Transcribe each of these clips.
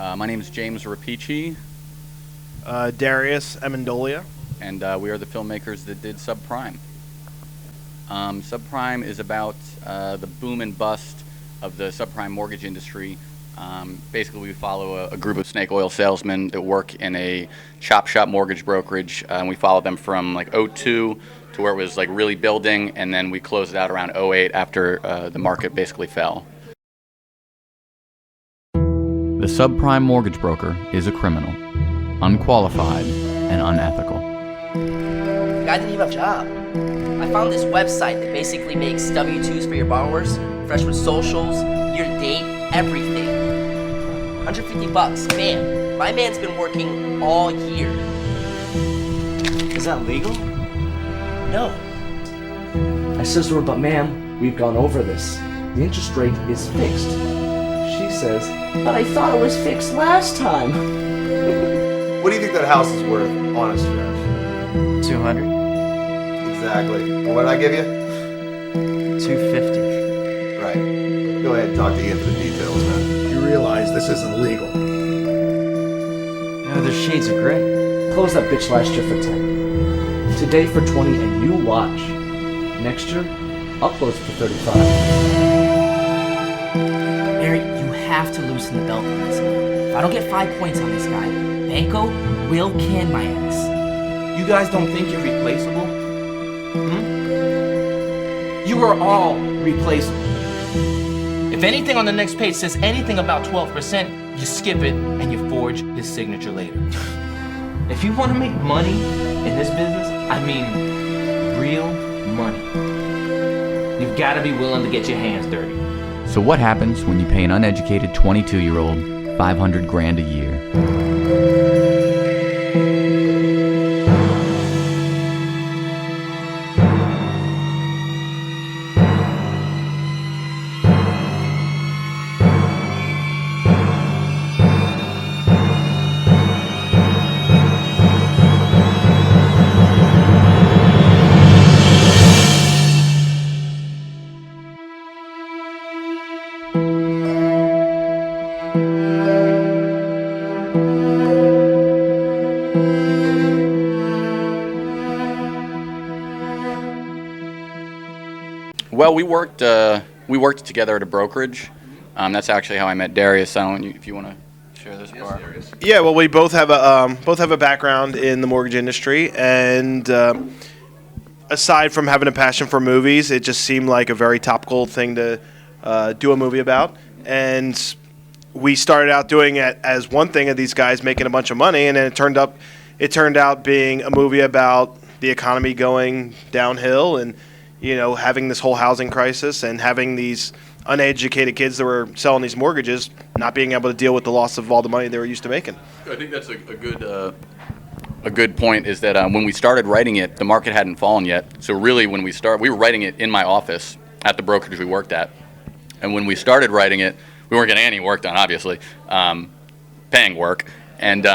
My name is James Repici, Darius Amendolia. and we are the filmmakers that did SUBPRIME. SUBPRIME is about the boom and bust of the subprime mortgage industry. Basically, we follow a group of snake oil salesmen that work in a chop shop mortgage brokerage, and we follow them from like '02 to where it was like really building, and then we closed it out around '08 after the market basically fell. The subprime mortgage broker is a criminal, unqualified and unethical. The guy didn't even have a job. I found this website that basically makes W-2s for your borrowers, fresh with socials, your date, everything. 150 bucks, bam. My man's been working all year. Is that legal? No. I says to her, but ma'am, we've gone over this. The interest rate is fixed. She says, but I thought it was fixed last time. What do you think that house is worth, honest trash? 200. Exactly. And what did I give you? 250. Right. Go ahead and talk to Ian for the details, man. You realize this isn't legal. No, there's shades of gray. Closed that bitch last year for 10. Today for 20, and you watch. Next year, I'll close it for 35. Barry, you have to loosen the belt on this man. If I don't get 5 points on this guy, Banco will can my ass. You guys don't think you're replaceable? You are all replaceable. If anything on the next page says anything about 12%, you skip it and you forge his signature later. If you want to make money in this business, I mean real money, you've got to be willing to get your hands dirty. So what happens when you pay an uneducated 22-year-old 500 grand a year? Well, we worked together at a brokerage. That's actually how I met Darius. I don't know if you want to share this part. Yeah, well, we both have a background in the mortgage industry, and aside from having a passion for movies, it just seemed like a very topical thing to do a movie about. And we started out doing it as one thing of these guys making a bunch of money, and then it turned out being a movie about the economy going downhill and, you know, having this whole housing crisis and having these uneducated kids that were selling these mortgages not being able to deal with the loss of all the money they were used to making. I think that's a good point. Is that when we started writing it, the market hadn't fallen yet. So really, when we were writing it in my office at the brokerage we worked at, and when we started writing it, we weren't getting any work done, obviously, paying work, and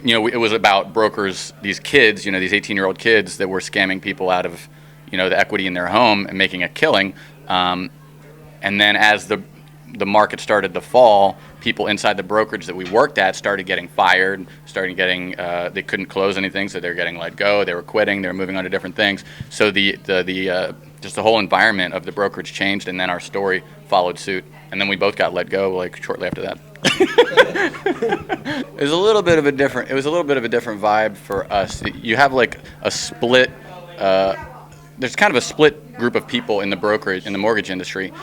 you know, it was about brokers, these kids, you know, these 18-year-old kids that were scamming people out of, you know, the equity in their home and making a killing. And then as the market started to fall, people inside the brokerage that we worked at started getting fired, started getting, they couldn't close anything, so they were getting let go, they were quitting, they were moving on to different things. So just the whole environment of the brokerage changed, and then our story followed suit. And then we both got let go like shortly after that. It was a little bit of a different vibe for us. You have like a split, there's kind of a split group of people in the brokerage, in the mortgage industry.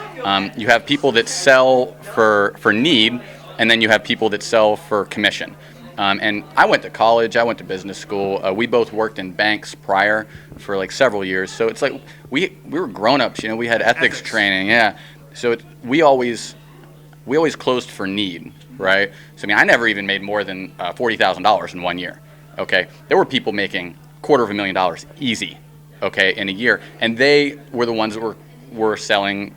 You have people that sell for need, and then you have people that sell for commission. And I went to college, I went to business school. We both worked in banks prior for like several years. So it's like we were grown-ups, you know, we had ethics training, yeah. So we always closed for need, right? So I mean, I never even made more than $40,000 in 1 year, okay? There were people making $250,000 easy, okay, in a year, and they were the ones that were selling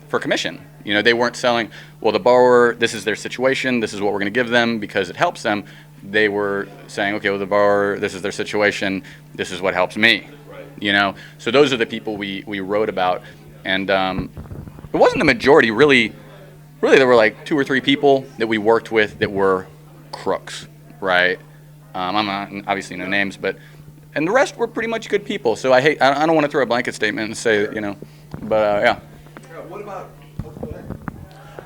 for commission. You know, they weren't selling, well, the borrower, this is their situation, this is what we're going to give them because it helps them. They were saying, okay, well, the borrower, this is their situation, this is what helps me. Right. You know, so those are the people we wrote about, and it wasn't the majority, really. really there were like 2 or 3 people that we worked with that were crooks, right? I'm not, obviously no names, and the rest were pretty much good people. So I don't want to throw a blanket statement and say, but yeah. What about? Go ahead.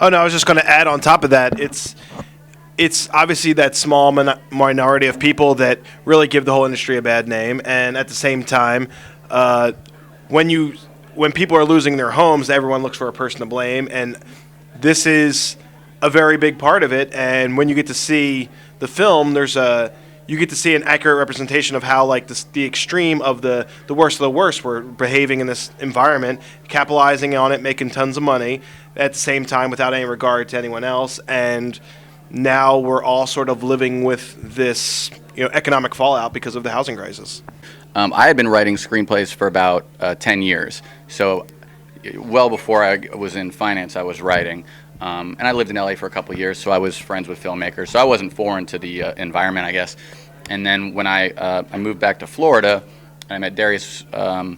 Oh no, I was just going to add on top of that. It's obviously that small minority of people that really give the whole industry a bad name, and at the same time, when people are losing their homes, everyone looks for a person to blame, and this is a very big part of it. And when you get to see the film, you get to see an accurate representation of how like the extreme of the worst of the worst were behaving in this environment, capitalizing on it, making tons of money at the same time without any regard to anyone else. And now we're all sort of living with this economic fallout because of the housing crisis. I had been writing screenplays for about 10 years. So well before I was in finance, I was writing. And I lived in LA for a couple of years, so I was friends with filmmakers. So I wasn't foreign to the environment, I guess. And then when I moved back to Florida, I met Darius. I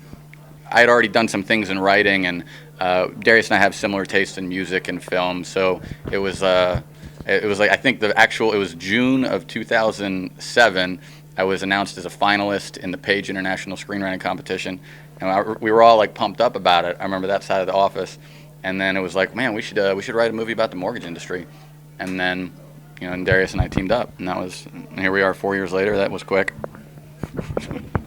had already done some things in writing, and Darius and I have similar tastes in music and film. So it was like, I think it was June of 2007. I was announced as a finalist in the Page International Screenwriting Competition, and we were all like pumped up about it. I remember that side of the office. And then it was like, man, we should write a movie about the mortgage industry. And then, and Darius and I teamed up, and here we are 4 years later. That was quick.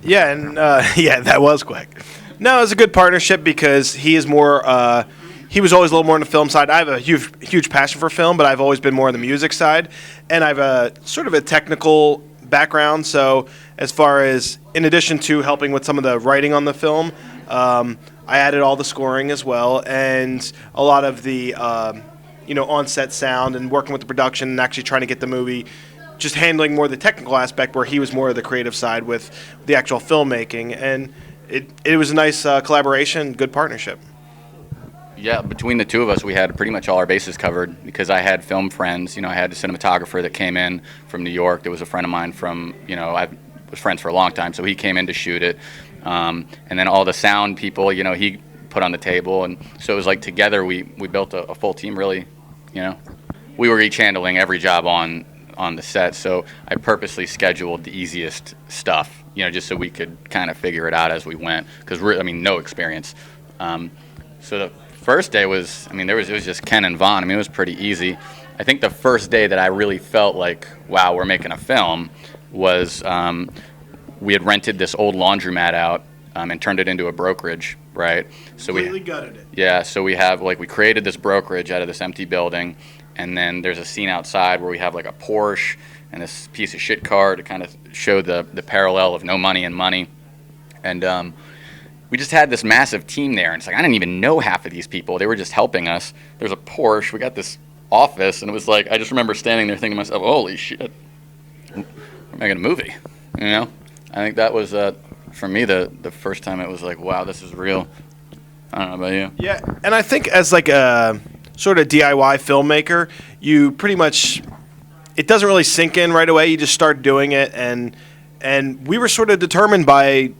Yeah, and that was quick. No, it was a good partnership because he is more. He was always a little more on the film side. I have a huge passion for film, but I've always been more on the music side, and I have a sort of a technical background. So as far as, in addition to helping with some of the writing on the film, I added all the scoring as well, and a lot of the on-set sound and working with the production and actually trying to get the movie, just handling more the technical aspect where he was more of the creative side with the actual filmmaking. And it was a nice collaboration, good partnership. Yeah, between the two of us, we had pretty much all our bases covered because I had film friends. I had a cinematographer that came in from New York. That was a friend of mine from, I was friends for a long time, so he came in to shoot it. And then all the sound people, he put on the table. And so it was like together we built a full team, really. We were each handling every job on the set. So I purposely scheduled the easiest stuff, just so we could kind of figure it out as we went. Because, no experience. So the first day was, it was just Ken and Vaughn. It was pretty easy. I think the first day that I really felt like, wow, we're making a film was we had rented this old laundromat out and turned it into a brokerage, right? So Completely gutted it. Yeah, so we have, we created this brokerage out of this empty building, and then there's a scene outside where we have, a Porsche and this piece of shit car to kind of show the parallel of no money and money. And we just had this massive team there, and it's like, I didn't even know half of these people. They were just helping us. There's a Porsche. We got this office, and it was like, I just remember standing there thinking to myself, holy shit, we're making a movie, I think that was, for me, the first time it was like, wow, this is real. I don't know about you. Yeah, and I think as a sort of DIY filmmaker, you pretty much, it doesn't really sink in right away. You just start doing it, and we were sort of determined by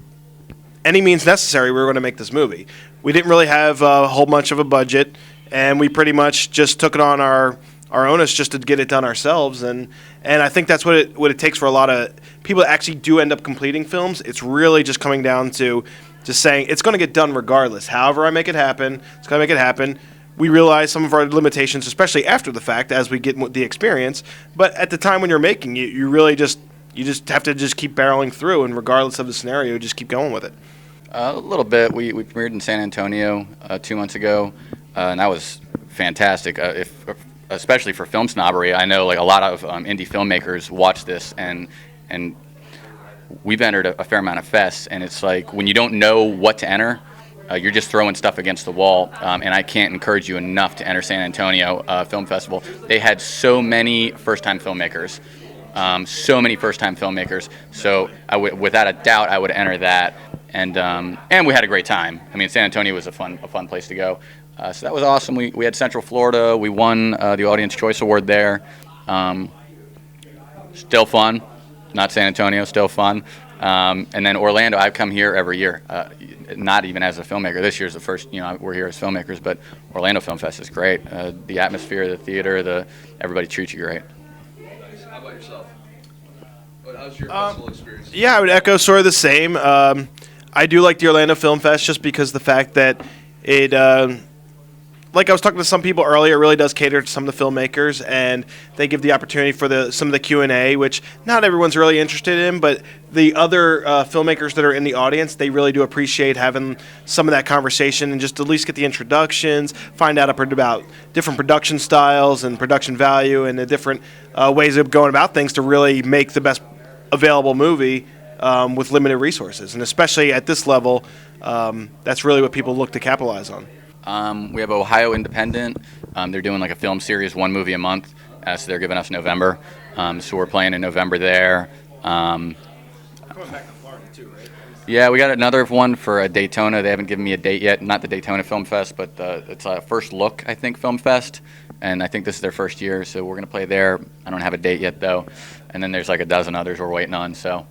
any means necessary we were going to make this movie. We didn't really have a whole much of a budget, and we pretty much just took it on our onus just to get it done ourselves. And I think that's what it takes for a lot of people that actually do end up completing films. It's really just coming down to just saying it's going to get done regardless. However I make it happen, it's going to make it happen. We realize some of our limitations, especially after the fact, as we get the experience. But at the time when you're making it, you really just have to just keep barreling through, and regardless of the scenario, just keep going with it. A little bit. We premiered in San Antonio 2 months ago, and that was fantastic. Especially for FilmSnobbery, I know a lot of indie filmmakers watch this, and we've entered a fair amount of fests, and it's like when you don't know what to enter, you're just throwing stuff against the wall. And I can't encourage you enough to enter San Antonio Film Festival. They had so many first-time filmmakers. So without a doubt, I would enter that. And we had a great time. San Antonio was a fun place to go. So that was awesome. We had Central Florida. We won the Audience Choice Award there. Still fun. Not San Antonio, still fun. And then Orlando, I've come here every year, not even as a filmmaker. This year's the first, we're here as filmmakers, but Orlando Film Fest is great. The atmosphere, the theater, everybody treats you great. Nice. How about yourself? How's your festival experience? Yeah, I would echo sort of the same. I do like the Orlando Film Fest just because the fact that it, like I was talking to some people earlier, it really does cater to some of the filmmakers, and they give the opportunity for some of the Q&A, which not everyone's really interested in, but the other filmmakers that are in the audience, they really do appreciate having some of that conversation and just at least get the introductions, find out about different production styles and production value and the different ways of going about things to really make the best available movie with limited resources. And especially at this level, that's really what people look to capitalize on. We have Ohio Independent. They're doing like a film series, one movie a month, so they're giving us November. So we're playing in November there. Going back to Florida too, right? Yeah, we got another one for Daytona. They haven't given me a date yet. Not the Daytona Film Fest, but it's a First Look, I think, Film Fest. And I think this is their first year, so we're going to play there. I don't have a date yet, though. And then there's like a dozen others we're waiting on, so